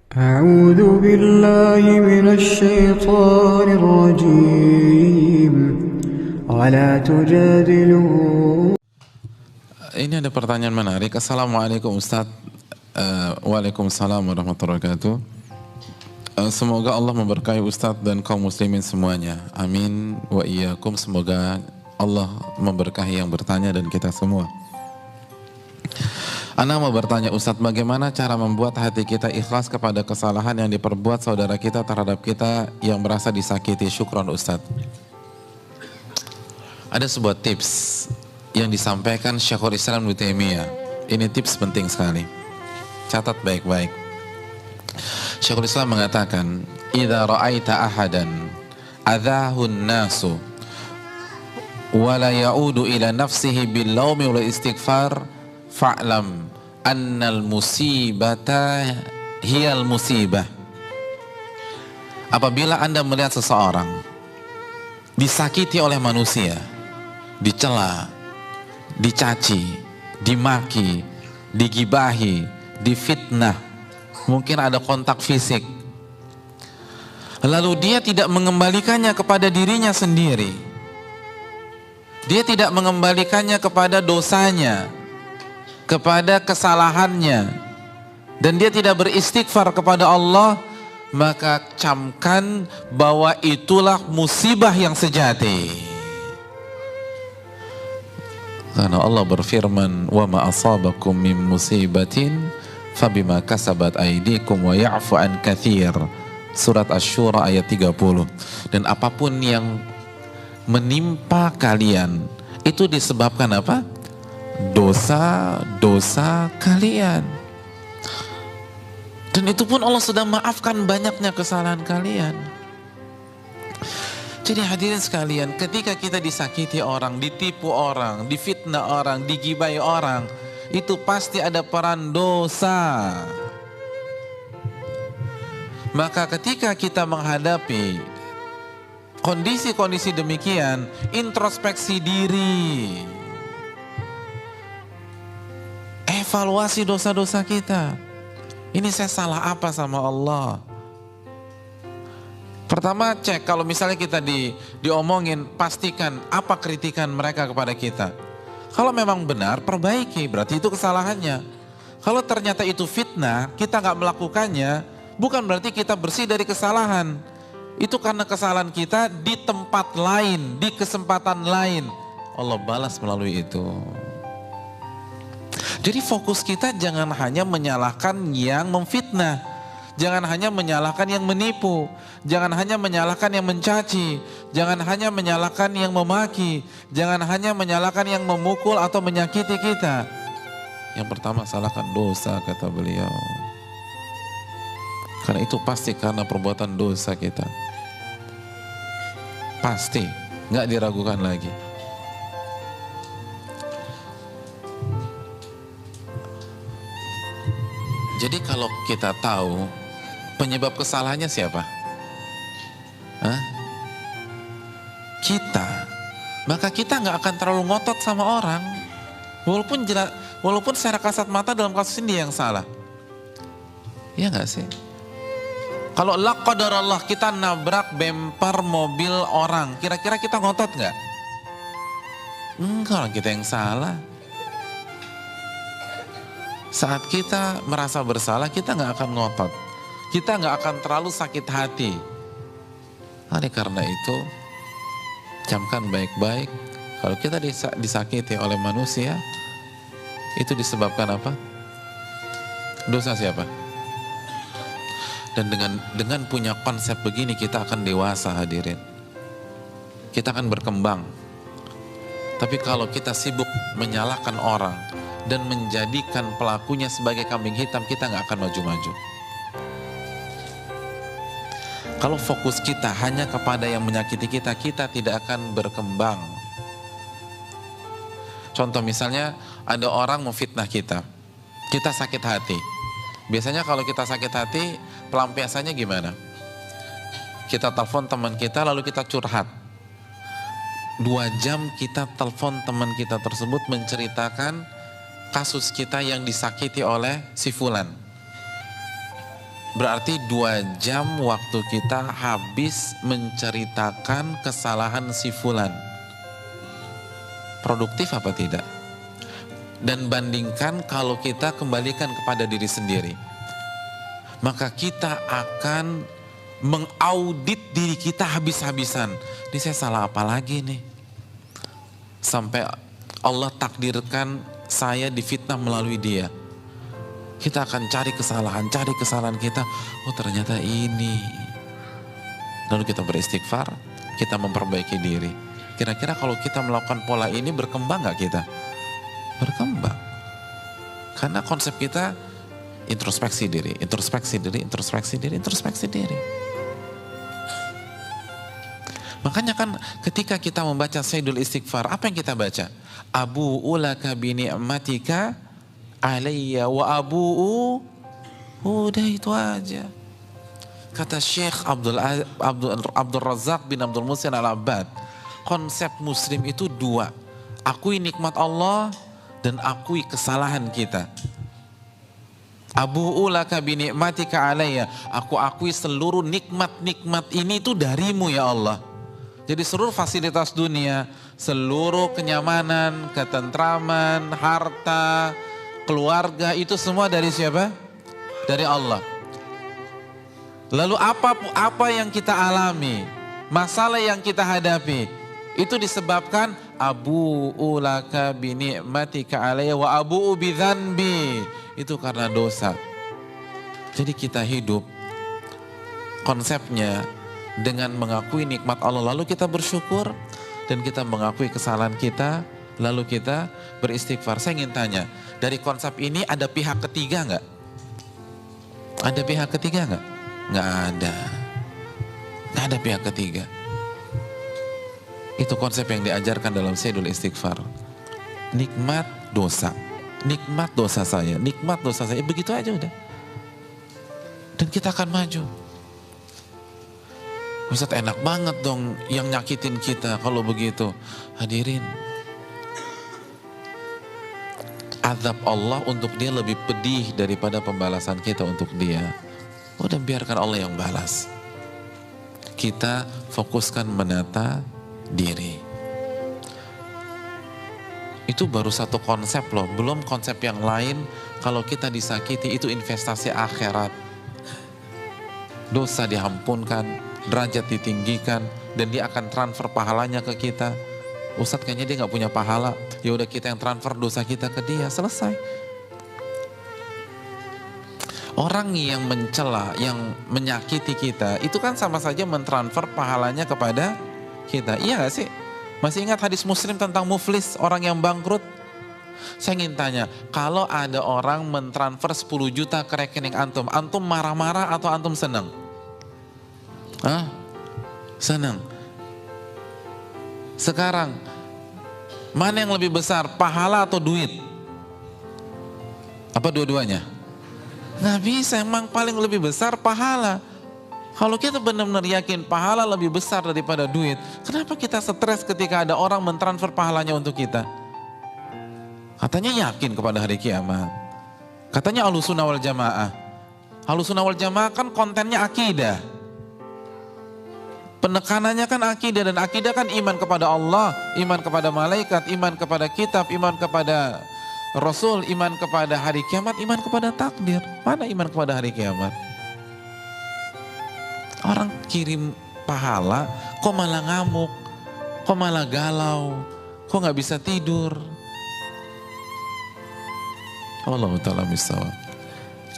أعوذ بالله من الشيطان الرجيم ولا تجادلوا. Ini ada pertanyaan menarik. Assalamualaikum Ustadz. Waalaikumsalam warahmatullahi wabarakatuh. Semoga Allah memberkahi Ustadz dan kaum muslimin semuanya. Amin wa iyyakum. Semoga Allah memberkahi yang bertanya dan kita semua. Ana mau bertanya Ustadz, bagaimana cara membuat hati kita ikhlas kepada kesalahan yang diperbuat saudara kita terhadap kita yang merasa disakiti? Syukron Ustadz. Ada sebuah tips yang disampaikan Syekhul Islam Ibnu Taimiyah. Ini tips penting sekali. Catat baik-baik. Syekhul Islam mengatakan, "Idza ra'aita ahadan adzahun nasu wa la ya'udu ila nafsihi bil laumi wal istighfar fa'lam annal musibata hiyal musibah." Apabila Anda melihat seseorang disakiti oleh manusia, dicela, dicaci, dimaki, digibahi, difitnah, mungkin ada kontak fisik, lalu dia tidak mengembalikannya kepada dirinya sendiri, dia tidak mengembalikannya kepada dosanya, kepada kesalahannya, dan dia tidak beristighfar kepada Allah, maka camkan bahwa itulah musibah yang sejati. Karena Allah berfirman, "Wa ma asabakum min musibatin fabima kasabat aydikum wa ya'fu an katsir." Surat Asy-Syura ayat 30. Dan apapun yang menimpa kalian itu disebabkan apa? Dosa-dosa kalian. Dan itu pun Allah sudah maafkan banyaknya kesalahan kalian. Jadi hadirin sekalian, ketika kita disakiti orang, ditipu orang, difitnah orang, digibai orang, itu pasti ada peran dosa. Maka ketika kita menghadapi kondisi-kondisi demikian, introspeksi diri, evaluasi dosa-dosa kita. Ini saya salah apa sama Allah? Pertama, cek kalau misalnya kita diomongin, pastikan apa kritikan mereka kepada kita. Kalau memang benar, perbaiki, berarti itu kesalahannya. Kalau ternyata itu fitnah, kita nggak melakukannya, bukan berarti kita bersih dari kesalahan. Itu karena kesalahan kita di tempat lain, di kesempatan lain. Allah balas melalui itu. Jadi fokus kita jangan hanya menyalahkan yang memfitnah. Jangan hanya menyalahkan yang menipu, jangan hanya menyalahkan yang mencaci, jangan hanya menyalahkan yang memaki, jangan hanya menyalahkan yang memukul atau menyakiti kita. Yang pertama, salahkan dosa, kata beliau. Karena itu pasti karena perbuatan dosa kita. Pasti, nggak diragukan lagi. Jadi kalau kita tahu penyebab kesalahannya siapa? Kita. Maka kita nggak akan terlalu ngotot sama orang. Walaupun secara kasat mata dalam kasus ini yang salah. Iya nggak sih? Kalau la qadarallah kita nabrak bemper mobil orang, kira-kira kita ngotot nggak? Enggak, kita yang salah. Saat kita merasa bersalah, kita nggak akan ngotot. Kita nggak akan terlalu sakit hati. Oleh karena itu, camkan baik-baik. Kalau kita disakiti oleh manusia, itu disebabkan apa? Dosa siapa? Dan dengan punya konsep begini, kita akan dewasa, hadirin. Kita akan berkembang. Tapi kalau kita sibuk menyalahkan orang dan menjadikan pelakunya sebagai kambing hitam, kita nggak akan maju-maju. Kalau fokus kita hanya kepada yang menyakiti kita, kita tidak akan berkembang. Contoh misalnya, ada orang memfitnah kita, kita sakit hati. Biasanya kalau kita sakit hati, pelampiasannya gimana? Kita telepon teman kita, lalu kita curhat. 2 jam kita telepon teman kita tersebut menceritakan kasus kita yang disakiti oleh si fulan. Berarti 2 jam waktu kita habis menceritakan kesalahan si fulan. Produktif apa tidak? Dan bandingkan kalau kita kembalikan kepada diri sendiri, maka kita akan mengaudit diri kita habis-habisan. Ini saya salah apa lagi nih? Sampai Allah takdirkan saya difitnah melalui dia. Kita akan cari kesalahan kita. Oh ternyata ini. Lalu kita beristighfar, kita memperbaiki diri. Kira-kira kalau kita melakukan pola ini berkembang gak kita? Berkembang. Karena konsep kita introspeksi diri. Makanya kan ketika kita membaca Sayyidul Istighfar, apa yang kita baca? Abu'u laka bini'matika alayya wa abu'u. Udah itu aja. Kata Syekh Abdul Razak bin Abdul Muhsin Al-Abbad, konsep muslim itu 2. Akui nikmat Allah dan akui kesalahan kita. Abu'u laka bini'matika alayya. Aku akui seluruh nikmat-nikmat ini itu darimu ya Allah. Jadi seluruh fasilitas dunia, seluruh kenyamanan, ketentraman, harta, keluarga itu semua dari siapa? Dari Allah. Lalu apa yang kita alami, masalah yang kita hadapi, itu disebabkan abu'u laka bini'matika alayya wa abu'u bidzanbi. Itu karena dosa. Jadi kita hidup konsepnya dengan mengakui nikmat Allah, lalu kita bersyukur dan kita mengakui kesalahan kita, lalu kita beristighfar. Saya ingin tanya, dari konsep ini ada pihak ketiga nggak? Ada pihak ketiga nggak? Nggak ada. Nggak ada pihak ketiga. Itu konsep yang diajarkan dalam Sayyidul Istighfar. Nikmat dosa saya, begitu aja udah. Dan kita akan maju. Ustaz, enak banget dong yang nyakitin kita kalau begitu. Hadirin, azab Allah untuk dia lebih pedih daripada pembalasan kita untuk dia. Udah biarkan Allah yang balas. Kita fokuskan menata diri. Itu baru satu konsep loh, belum konsep yang lain. Kalau kita disakiti itu investasi akhirat. Dosa diampunkan, derajat ditinggikan, dan dia akan transfer pahalanya ke kita. Ustadz kayaknya dia nggak punya pahala, ya udah kita yang transfer dosa kita ke dia, selesai. Orang yang mencela, yang menyakiti kita, itu kan sama saja mentransfer pahalanya kepada kita. Iya gak sih? Masih ingat hadis Muslim tentang muflis, orang yang bangkrut? Saya ingin tanya, kalau ada orang mentransfer 10 juta ke rekening antum marah-marah atau antum senang? Hah? Senang. Sekarang, mana yang lebih besar, pahala atau duit? Apa dua-duanya? Nggak bisa, emang paling lebih besar pahala. Kalau kita benar-benar yakin pahala lebih besar daripada duit, kenapa kita stres ketika ada orang mentransfer pahalanya untuk kita? Katanya yakin kepada hari kiamat. Katanya Ahlussunnah wal Jamaah. Ahlussunnah wal Jamaah kan kontennya akidah. Penekanannya kan akidah, dan akidah kan iman kepada Allah, iman kepada malaikat, iman kepada kitab, iman kepada Rasul, iman kepada hari kiamat, iman kepada takdir. Mana iman kepada hari kiamat? Orang kirim pahala, kok malah ngamuk, kok malah galau, kok nggak bisa tidur. Allah Ta'ala bisawab.